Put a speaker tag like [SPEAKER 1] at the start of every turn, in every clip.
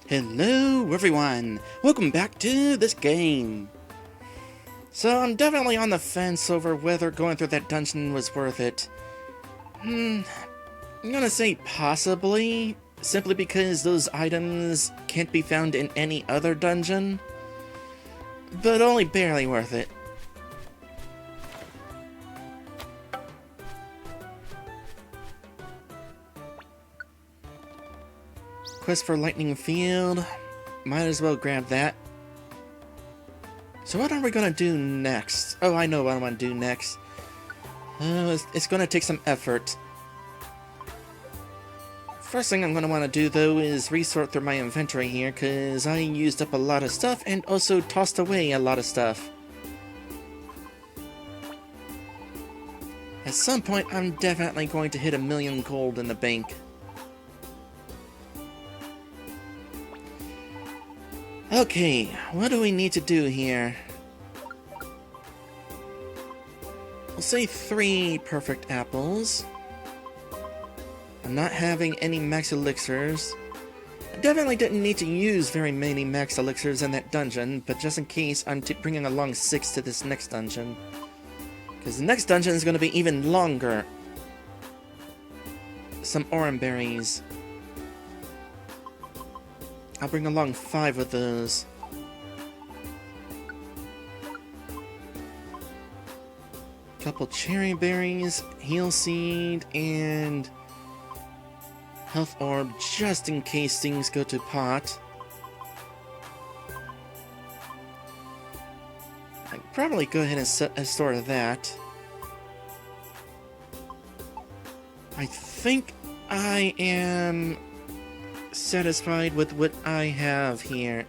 [SPEAKER 1] Hello everyone, welcome back to this game. So I'm definitely on the fence over whether going through that dungeon was worth it. I'm gonna say possibly, simply because those items can't be found in any other dungeon, but only barely worth it. Quest for Lightning Field. Might as well grab that. So what are we gonna do next? Oh, I know what I want to do next. It's gonna take some effort. First thing I'm gonna want to do though is resort through my inventory here, because I used up a lot of stuff and also tossed away a lot of stuff. At some point, I'm definitely going to hit 1,000,000 gold in the bank. Okay, what do we need to do here? We'll say 3 perfect apples. I'm not having any max elixirs. I definitely didn't need to use very many max elixirs in that dungeon, but just in case, I'm bringing along 6 to this next dungeon. Because the next dungeon is going to be even longer. Some orange berries. I'll bring along 5 of those. Couple cherry berries, heal seed, and health orb, just in case things go to pot. I'd probably go ahead and store that. I think I am satisfied with what I have here.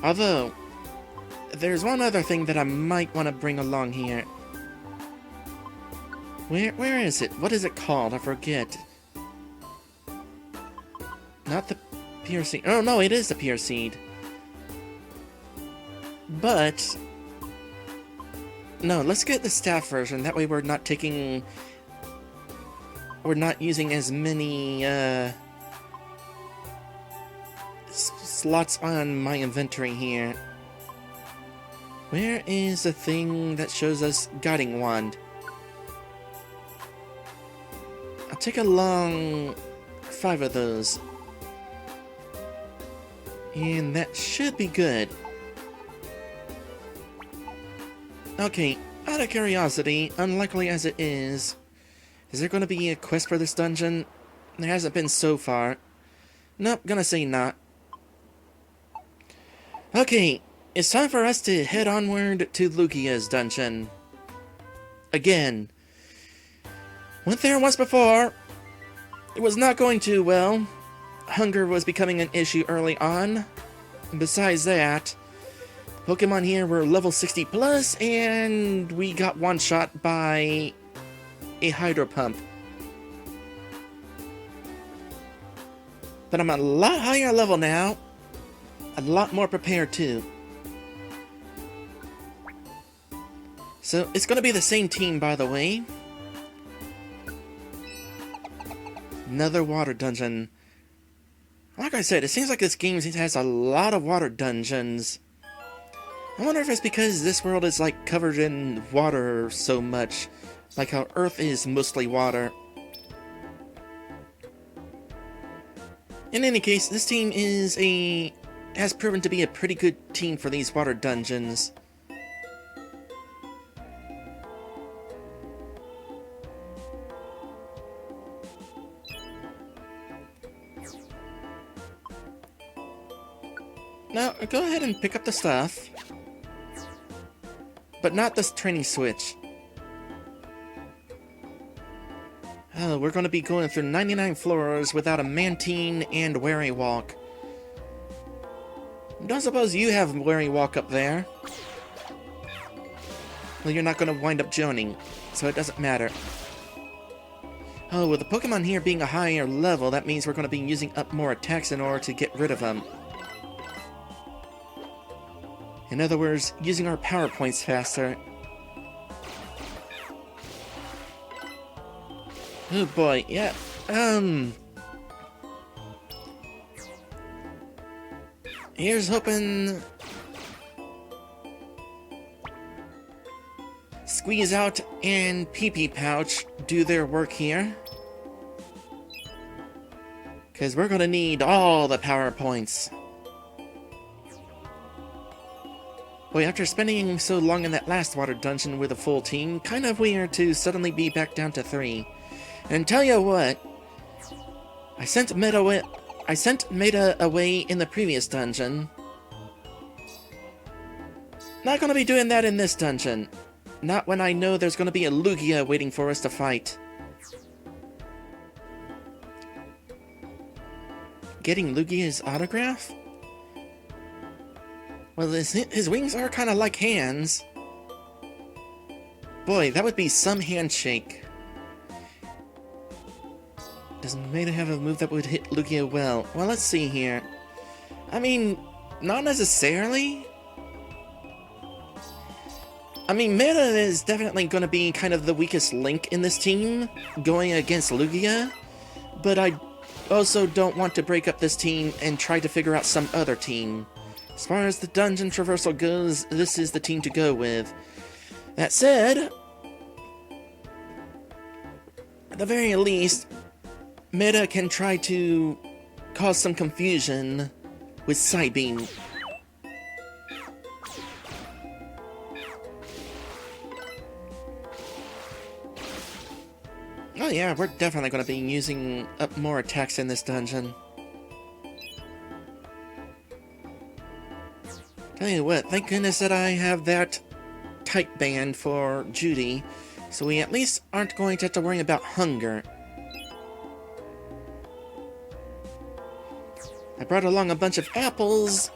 [SPEAKER 1] Although, there's one other thing that I might want to bring along here. Where is it? What is it called? I forget. Not the pure seed. Oh no, it is the pure seed. But no, let's get the staff version. That way we're not taking... We're not using as many slots on my inventory here. Where is the thing that shows us guiding wand? I'll take along 5 of those. And that should be good. Okay, out of curiosity, unlikely as it is there going to be a quest for this dungeon? There hasn't been so far. Nope, gonna say not. Okay, it's time for us to head onward to Lugia's dungeon. Again. Went there once before. It was not going too well. Hunger was becoming an issue early on. And besides that, Pokemon here were level 60 plus, and we got one-shot by a Hydro Pump. But I'm a lot higher level now. A lot more prepared too. So it's gonna be the same team, by the way. Another water dungeon. Like I said, it seems like this game has a lot of water dungeons. I wonder if it's because this world is like covered in water so much. Like how Earth is mostly water. In any case, this team has proven to be a pretty good team for these water dungeons. Now, go ahead and pick up the stuff. But not this training switch. Oh, we're going to be going through 99 floors without a Mantine and Wary Walk. Don't suppose you have Wary Walk up there. Well, you're not going to wind up joining, so it doesn't matter. Oh, with the Pokemon here being a higher level, that means we're going to be using up more attacks in order to get rid of them. In other words, using our power points faster. Oh boy, yeah. Here's hoping Squeeze Out and Pee Pee Pouch do their work here. Because we're gonna need all the power points. Boy, after spending so long in that last water dungeon with a full team, kind of weird to suddenly be back down to 3. And tell you what, I sent Meta away in the previous dungeon. Not gonna be doing that in this dungeon. Not when I know there's gonna be a Lugia waiting for us to fight. Getting Lugia's autograph? Well, his wings are kind of like hands. Boy, that would be some handshake. Does Meta have a move that would hit Lugia well? Well, let's see here. I mean, not necessarily. I mean, Meta is definitely going to be kind of the weakest link in this team, going against Lugia. But I also don't want to break up this team and try to figure out some other team. As far as the dungeon traversal goes, this is the team to go with. That said, at the very least, Meta can try to cause some confusion with Psybeam. Oh yeah, we're definitely going to be using up more attacks in this dungeon. Tell you what, thank goodness that I have that type band for Judy, so we at least aren't going to have to worry about hunger. I brought along a bunch of apples,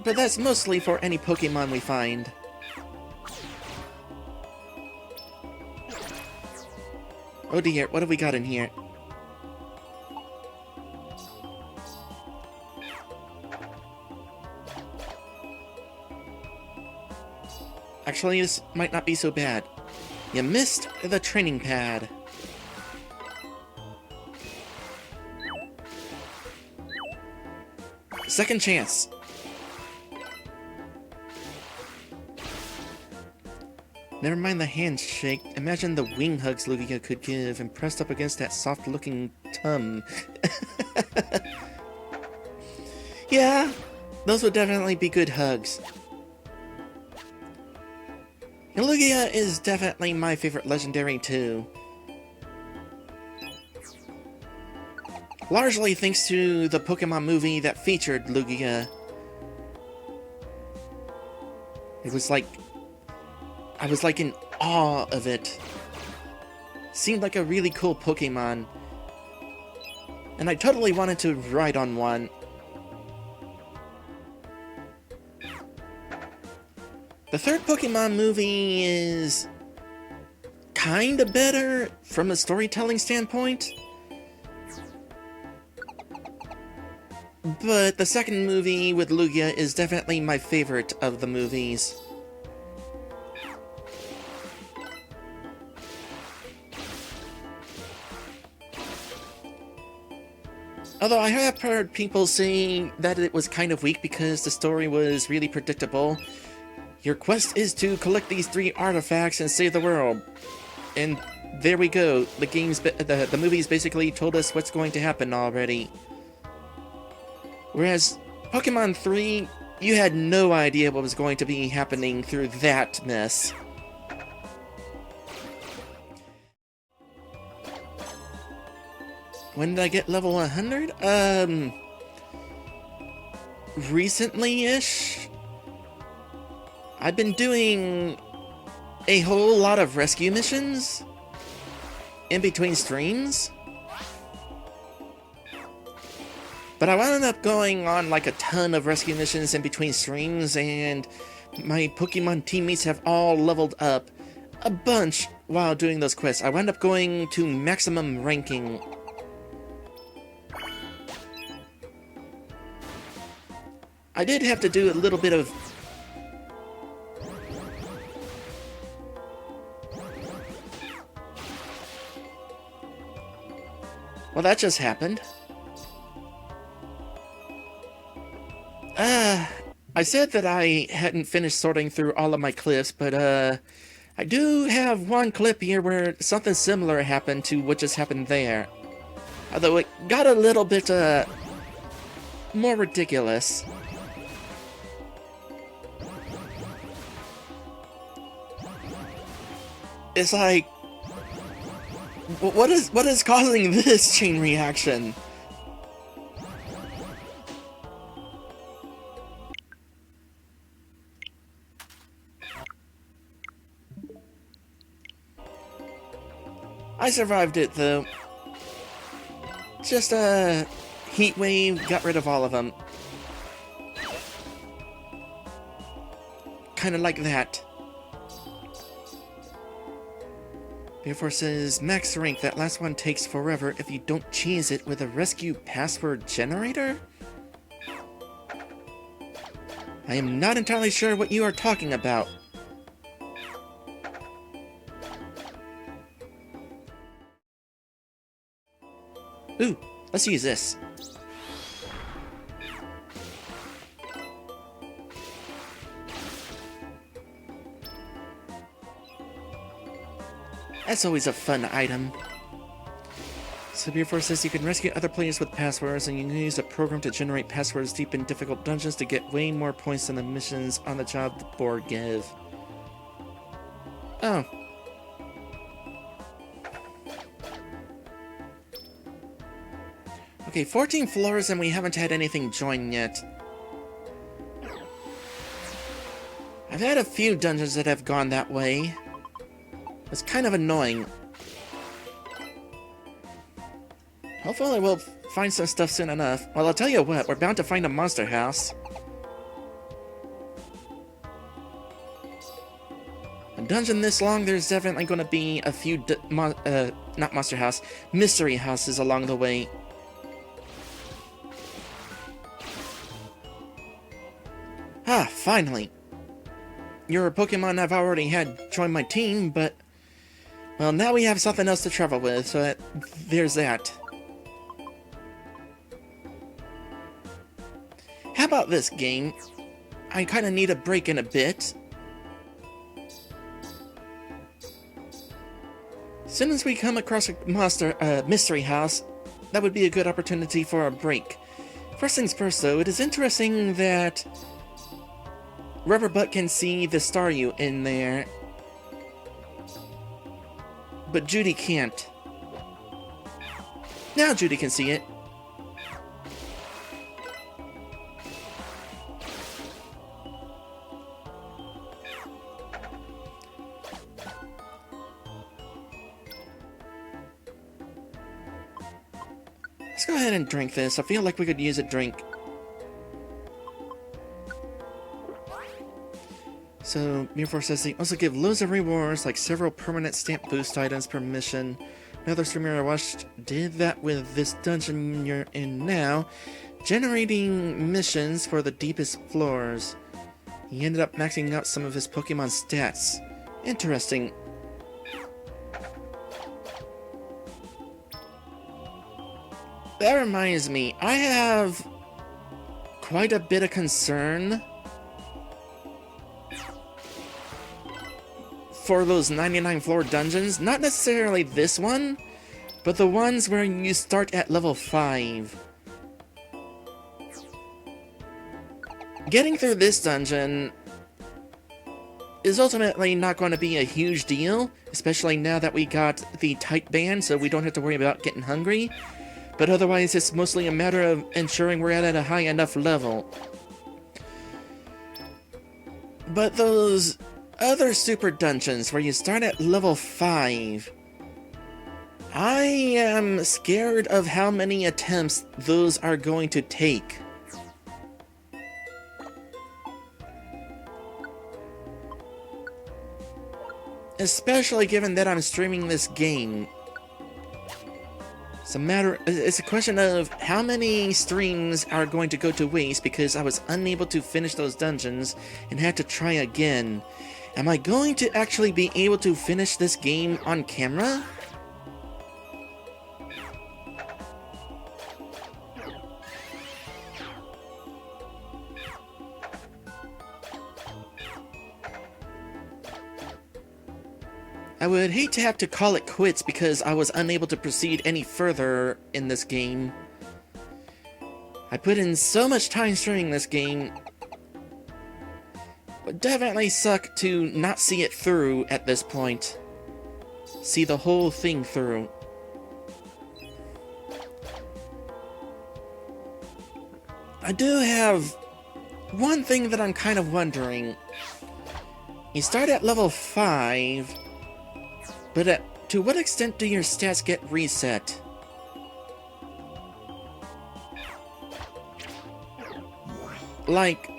[SPEAKER 1] but that's mostly for any Pokemon we find. Oh dear, what have we got in here? Actually, this might not be so bad. You missed the training pad. Second chance. Never mind the handshake. Imagine the wing hugs Lugia could give and pressed up against that soft-looking tum. Yeah, those would definitely be good hugs. Lugia is definitely my favorite legendary too. Largely thanks to the Pokemon movie that featured Lugia. It was like, I was like in awe of it. Seemed like a really cool Pokemon. And I totally wanted to ride on one. The third Pokemon movie is kinda better from a storytelling standpoint. But the second movie with Lugia is definitely my favorite of the movies. Although I have heard people saying that it was kind of weak because the story was really predictable. Your quest is to collect these 3 artifacts and save the world. And there we go. The movies basically told us what's going to happen already. Whereas Pokemon 3, you had no idea what was going to be happening through that mess. When did I get level 100? Recently-ish? I've been doing a whole lot of rescue missions in between streams. But I wound up going on like a ton of rescue missions in between streams, and my Pokemon teammates have all leveled up a bunch while doing those quests. I wound up going to maximum ranking. I did have to do a little bit of Well, that just happened. I said that I hadn't finished sorting through all of my clips, but, I do have one clip here where something similar happened to what just happened there. Although it got a little bit, more ridiculous. It's like, what is causing this chain reaction? I survived it though. Just a heat wave, got rid of all of them. Kinda like that. Therefore says, max rank, that last one takes forever if you don't cheese it with a rescue password generator? I am not entirely sure what you are talking about. Ooh, let's use this. That's always a fun item. Severe Force says you can rescue other players with passwords, and you can use a program to generate passwords deep in difficult dungeons to get way more points than the missions on the job board give. Oh. Okay, 14 floors and we haven't had anything join yet. I've had a few dungeons that have gone that way. It's kind of annoying. Hopefully we'll find some stuff soon enough. Well, I'll tell you what, we're bound to find a monster house. A dungeon this long, there's definitely going to be a few not monster house, mystery houses along the way. Ah, finally. Your Pokemon I've already had join my team, but... well, now we have something else to travel with, so there's that. How about this game? I kinda need a break in a bit. As soon as we come across a mystery house, that would be a good opportunity for a break. First things first though, it is interesting that Rubberbutt can see the Staryu in there, but Judy can't. Now Judy can see it. Let's go ahead and drink this. I feel like we could use a drink. So, Miwa says they also give loads of rewards, like several permanent stamp boost items per mission. Another streamer I watched did that with this dungeon you're in now, generating missions for the deepest floors. He ended up maxing out some of his Pokemon stats. Interesting. That reminds me, I have quite a bit of concern for those 99 floor dungeons. Not necessarily this one, but the ones where you start at level 5. Getting through this dungeon is ultimately not going to be a huge deal, especially now that we got the tight band, so we don't have to worry about getting hungry. But otherwise, it's mostly a matter of ensuring we're at a high enough level. But those other super dungeons where you start at level 5, I am scared of how many attempts those are going to take. Especially given that I'm streaming this game. It's a question of how many streams are going to go to waste because I was unable to finish those dungeons and had to try again. Am I going to actually be able to finish this game on camera? I would hate to have to call it quits because I was unable to proceed any further in this game. I put in so much time streaming this game. Would definitely suck to not see it through at this point. See the whole thing through. I do have one thing that I'm kind of wondering. You start at level 5, but to what extent do your stats get reset? Like,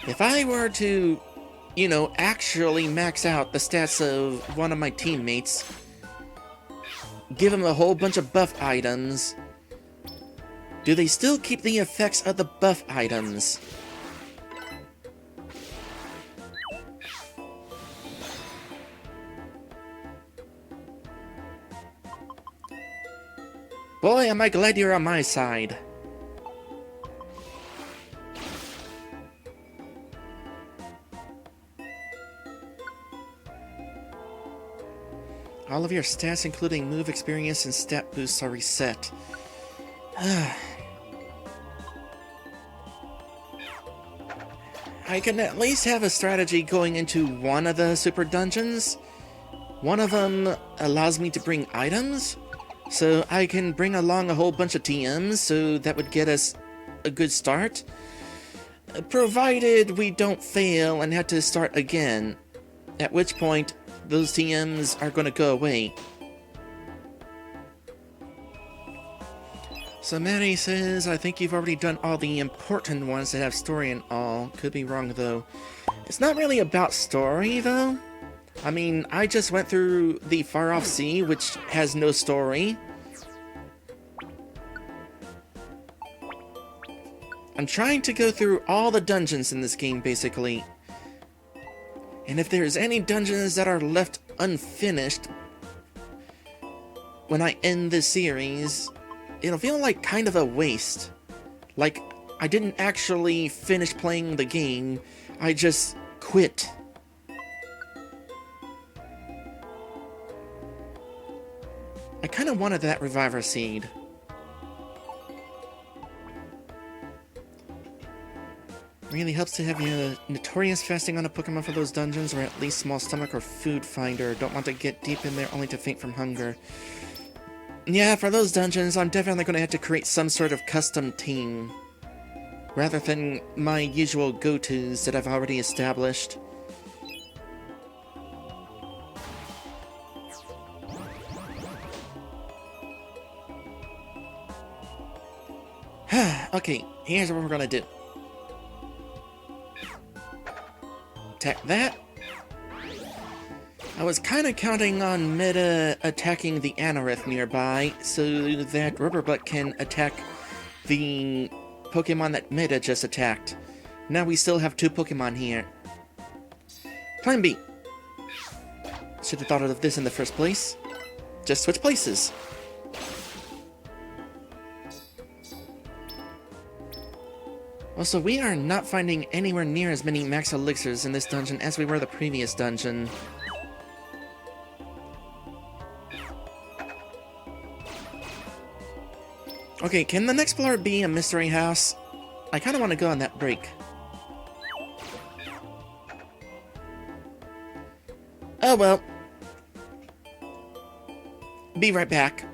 [SPEAKER 1] if I were to, you know, actually max out the stats of one of my teammates, give him a whole bunch of buff items, do they still keep the effects of the buff items? Boy, am I glad you're on my side. All of your stats, including move experience and stat boosts, are reset. I can at least have a strategy going into one of the super dungeons. One of them allows me to bring items, so I can bring along a whole bunch of TMs, so that would get us a good start. Provided we don't fail and have to start again, at which point those TMs are going to go away. So Maddie says, I think you've already done all the important ones that have story and all. Could be wrong though. It's not really about story though. I mean, I just went through the Far Off Sea, which has no story. I'm trying to go through all the dungeons in this game, basically. And if there's any dungeons that are left unfinished when I end this series, it'll feel like kind of a waste. Like, I didn't actually finish playing the game, I just quit. I kind of wanted that Reviver Seed. Really helps to have you notorious fasting on a Pokemon for those dungeons, or at least small stomach or food finder. Don't want to get deep in there only to faint from hunger. Yeah, for those dungeons, I'm definitely going to have to create some sort of custom team, rather than my usual go-tos that I've already established. Okay, here's what we're going to do. Attack that. I was kind of counting on Meta attacking the Anorith nearby, so that Rubberbutt can attack the Pokemon that Meta just attacked. Now we still have 2 Pokemon here. Plan B. Should have thought of this in the first place. Just switch places. Also, we are not finding anywhere near as many max elixirs in this dungeon as we were the previous dungeon. Okay, can the next floor be a mystery house? I kind of want to go on that break. Oh well. Be right back.